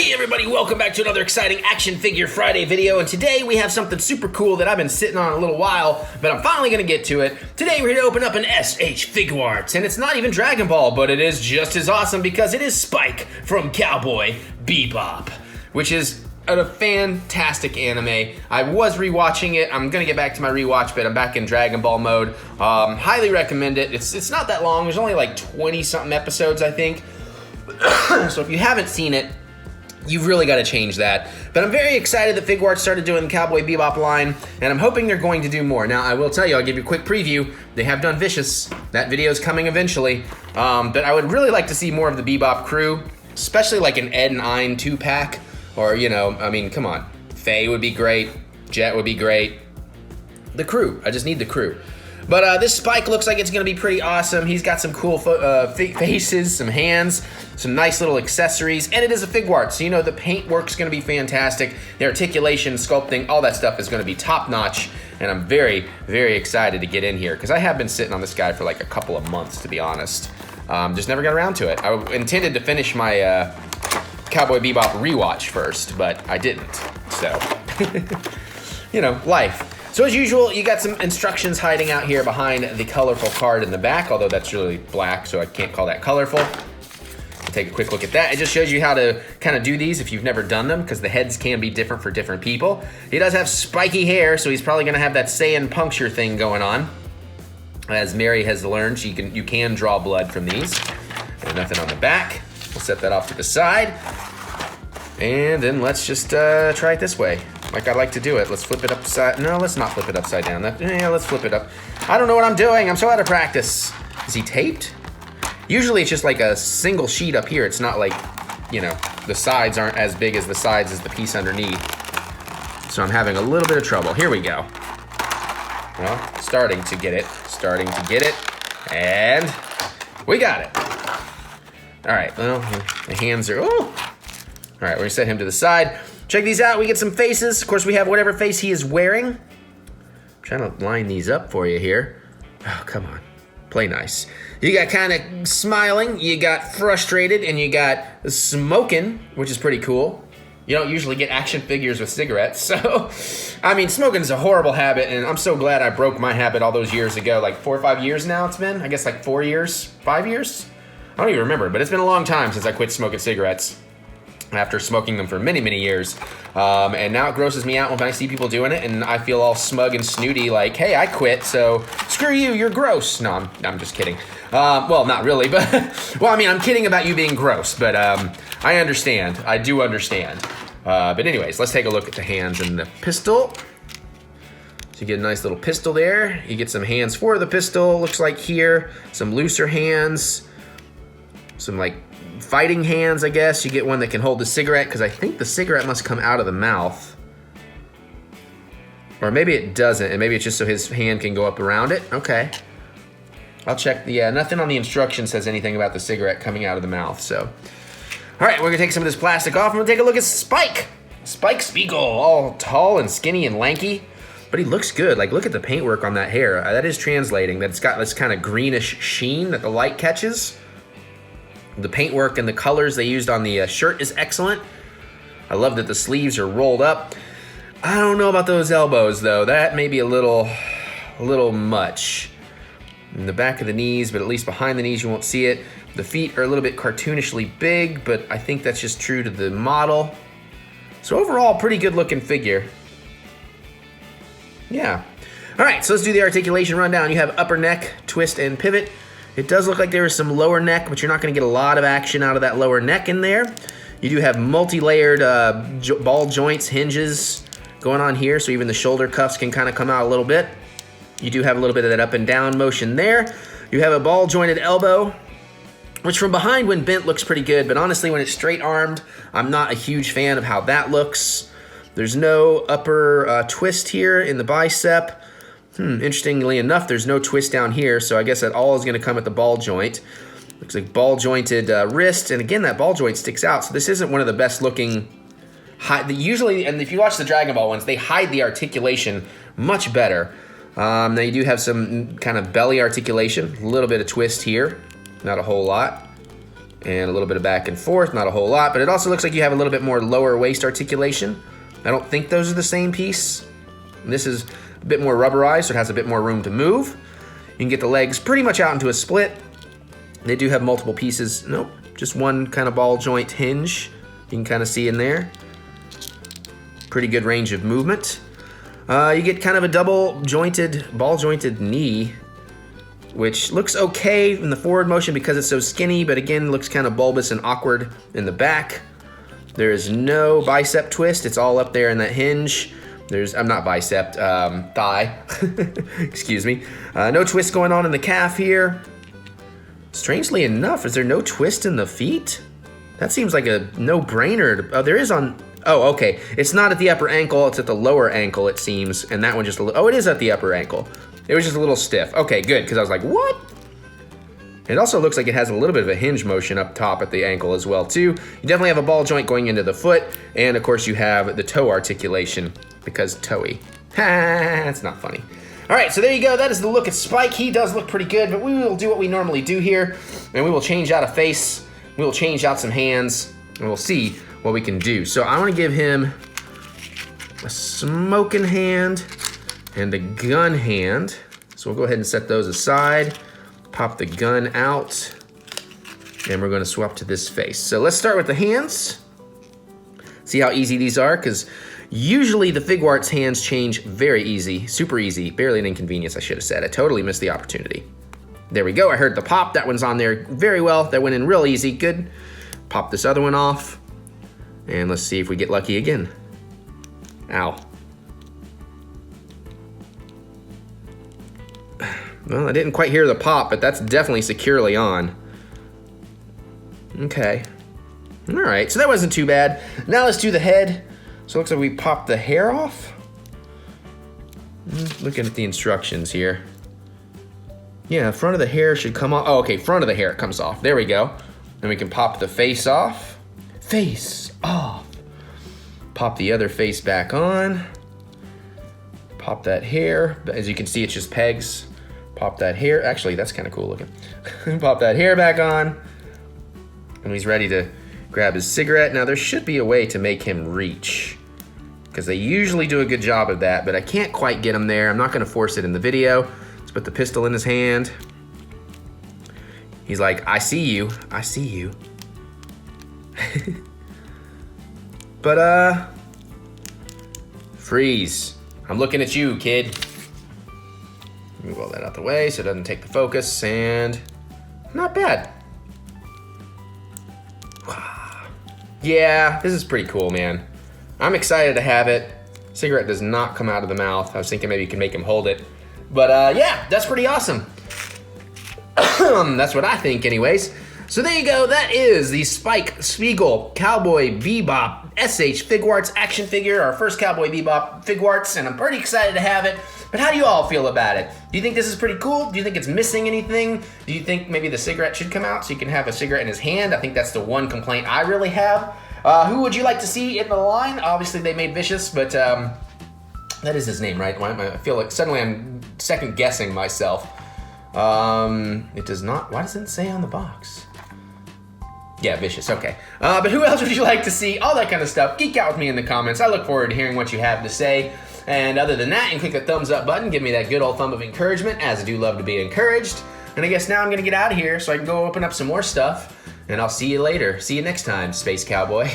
Hey everybody, welcome back to another exciting Action Figure Friday video, and today we have something super cool that I've been sitting on a little while, but I'm finally gonna get to it. Today we're here to open up an s.h.figuarts, and it's not even Dragon Ball, but it is just as awesome because it is Spike from Cowboy Bebop, which is a fantastic anime. I was rewatching it. I'm gonna get back to my rewatch, but I'm back in Dragon Ball mode. Highly recommend it. It's not that long. There's only like 20-something episodes, I think. So if you haven't seen it, you've really got to change that. But I'm very excited that Figuarts started doing the Cowboy Bebop line, and I'm hoping they're going to do more. Now, I will tell you, I'll give you a quick preview. They have done Vicious. That video is coming eventually. But I would really like to see more of the Bebop crew, especially like an Ed and Ein 2-pack. Or, you know, I mean, come on. Faye would be great. Jet would be great. The crew. I just need the crew. But this Spike looks like it's going to be pretty awesome. He's got some cool faces, some hands, some nice little accessories, and it is a Figuarts, so you know the paint work's going to be fantastic. The articulation, sculpting, all that stuff is going to be top-notch, and I'm very, very excited to get in here, because I have been sitting on this guy for like a couple of months, to be honest. Just never got around to it. I intended to finish my Cowboy Bebop rewatch first, but I didn't, so, you know, life. So as usual, you got some instructions hiding out here behind the colorful card in the back, although that's really black, so I can't call that colorful. Take a quick look at that. It just shows you how to kind of do these if you've never done them, because the heads can be different for different people. He does have spiky hair, so he's probably gonna have that Saiyan puncture thing going on. As Mary has learned, you can draw blood from these. And nothing on the back. We'll set that off to the side. And then let's just try it this way. Like I like to do it. Let's flip it upside. No, let's not flip it upside down. Yeah, let's flip it up. I don't know what I'm doing. I'm so out of practice. Is he taped? Usually it's just like a single sheet up here. It's not like, you know, the sides aren't as big as the sides as the piece underneath. So I'm having a little bit of trouble. Here we go. Well, starting to get it. Starting to get it. And we got it. All right, well, the hands are, oh. All right, we're gonna set him to the side. Check these out, we get some faces. Of course, we have whatever face he is wearing. I'm trying to line these up for you here. Oh, come on, play nice. You got kind of smiling, you got frustrated, and you got smoking, which is pretty cool. You don't usually get action figures with cigarettes, so, I mean, smoking is a horrible habit, and I'm so glad I broke my habit all those years ago, like 4 or 5 years now it's been. I guess like 4 years, 5 years? I don't even remember, but it's been a long time since I quit smoking cigarettes, after smoking them for many, many years. And now it grosses me out when I see people doing it, and I feel all smug and snooty like, hey, I quit, so screw you, you're gross. No, I'm just kidding. Well, not really, but, well, I mean, I'm kidding about you being gross, but I understand. I do understand. But anyways, let's take a look at the hands and the pistol. So you get a nice little pistol there. You get some hands for the pistol, looks like here. Some looser hands. Some, like, fighting hands, I guess. You get one that can hold the cigarette, because I think the cigarette must come out of the mouth. Or maybe it doesn't, and maybe it's just so his hand can go up around it. Okay. I'll check the, nothing on the instruction says anything about the cigarette coming out of the mouth, so. All right, we're gonna take some of this plastic off, and we'll take a look at Spike. Spike Spiegel, all tall and skinny and lanky, but he looks good. Like, look at the paintwork on that hair. That is translating, that it's got this kind of greenish sheen that the light catches. The paintwork and the colors they used on the shirt is excellent. I love that the sleeves are rolled up. I don't know about those elbows though. That may be a little much. In the back of the knees, but at least behind the knees you won't see it. The feet are a little bit cartoonishly big, but I think that's just true to the model. So overall, pretty good looking figure. Yeah. All right, so let's do the articulation rundown. You have upper neck, twist, and pivot. It does look like there is some lower neck, but you're not going to get a lot of action out of that lower neck in there. You do have multi-layered ball joints, hinges going on here, so even the shoulder cuffs can kind of come out a little bit. You do have a little bit of that up and down motion there. You have a ball-jointed elbow, which from behind when bent looks pretty good, but honestly when it's straight-armed, I'm not a huge fan of how that looks. There's no upper twist here in the bicep. Interestingly enough, there's no twist down here, so I guess that all is going to come at the ball joint. Looks like ball jointed wrist, and again, that ball joint sticks out, so this isn't one of the best looking. Usually, and if you watch the Dragon Ball ones, they hide the articulation much better. Now you do have some kind of belly articulation, a little bit of twist here, not a whole lot. and a little bit of back and forth, not a whole lot, but it also looks like you have a little bit more lower waist articulation. I don't think those are the same piece. This is a bit more rubberized, so it has a bit more room to move. You can get the legs pretty much out into a split. They do have multiple pieces. Nope, just one kind of ball joint hinge. You can kind of see in there. Pretty good range of movement. You get kind of a double jointed, ball jointed knee, which looks okay in the forward motion because it's so skinny, but again, looks kind of bulbous and awkward in the back. There is no bicep twist. It's all up there in that hinge. I'm not bicep, thigh. Excuse me. No twist going on in the calf here. Strangely enough, is there no twist in the feet? That seems like a no-brainer. Oh, there is on... Oh, okay. It's not at the upper ankle. It's at the lower ankle, it seems. And that one just... Oh, it is at the upper ankle. It was just a little stiff. Okay, good, because I was like, what? It also looks like it has a little bit of a hinge motion up top at the ankle as well, too. You definitely have a ball joint going into the foot. And, of course, you have the toe articulation because toey. Ha, that's not funny. All right, so there you go. That is the look at Spike. He does look pretty good, but we will do what we normally do here, and we will change out a face. We will change out some hands, and we'll see what we can do. So I want to give him a smoking hand and a gun hand. So we'll go ahead and set those aside. Pop the gun out, and we're going to swap to this face. So let's start with the hands. See how easy these are, because usually the Figuarts hands change very easy, super easy, barely an inconvenience, I should have said. I totally missed the opportunity. There we go, I heard the pop. That one's on there very well. That went in real easy, good. Pop this other one off, and let's see if we get lucky again. Ow. Well, I didn't quite hear the pop, but that's definitely securely on. Okay. All right, so that wasn't too bad. Now let's do the head. So it looks like we popped the hair off. Looking at the instructions here. Yeah, front of the hair should come off. Oh, okay, front of the hair comes off. There we go. Then we can pop the face off. Face off. Pop the other face back on. Pop that hair. As you can see, it's just pegs. Pop that hair. Actually, that's kind of cool looking. Pop that hair back on. And he's ready to grab his cigarette. Now, there should be a way to make him reach, because they usually do a good job of that, but I can't quite get him there. I'm not going to force it in the video. Let's put the pistol in his hand. He's like, I see you. I see you. But, freeze. I'm looking at you, kid. Move all that out the way so it doesn't take the focus, and not bad. Yeah, this is pretty cool, man. I'm excited to have it. Cigarette does not come out of the mouth. I was thinking maybe you can make him hold it. But yeah, that's pretty awesome. That's what I think anyways. So there you go. That is the Spike Spiegel Cowboy Bebop s.h.figuarts action figure, our first Cowboy Bebop Figuarts, and I'm pretty excited to have it. But how do you all feel about it? Do you think this is pretty cool? Do you think it's missing anything? Do you think maybe the cigarette should come out so you can have a cigarette in his hand? I think that's the one complaint I really have. Who would you like to see in the line? Obviously they made Vicious, but that is his name, right? I feel like suddenly I'm second guessing myself. It does not, why does it say on the box? Yeah, Vicious, okay. But who else would you like to see? All that kind of stuff. Geek out with me in the comments. I look forward to hearing what you have to say. And other than that, you can click the thumbs up button. Give me that good old thumb of encouragement, as I do love to be encouraged. And I guess now I'm going to get out of here so I can go open up some more stuff. And I'll see you later. See you next time, Space Cowboy.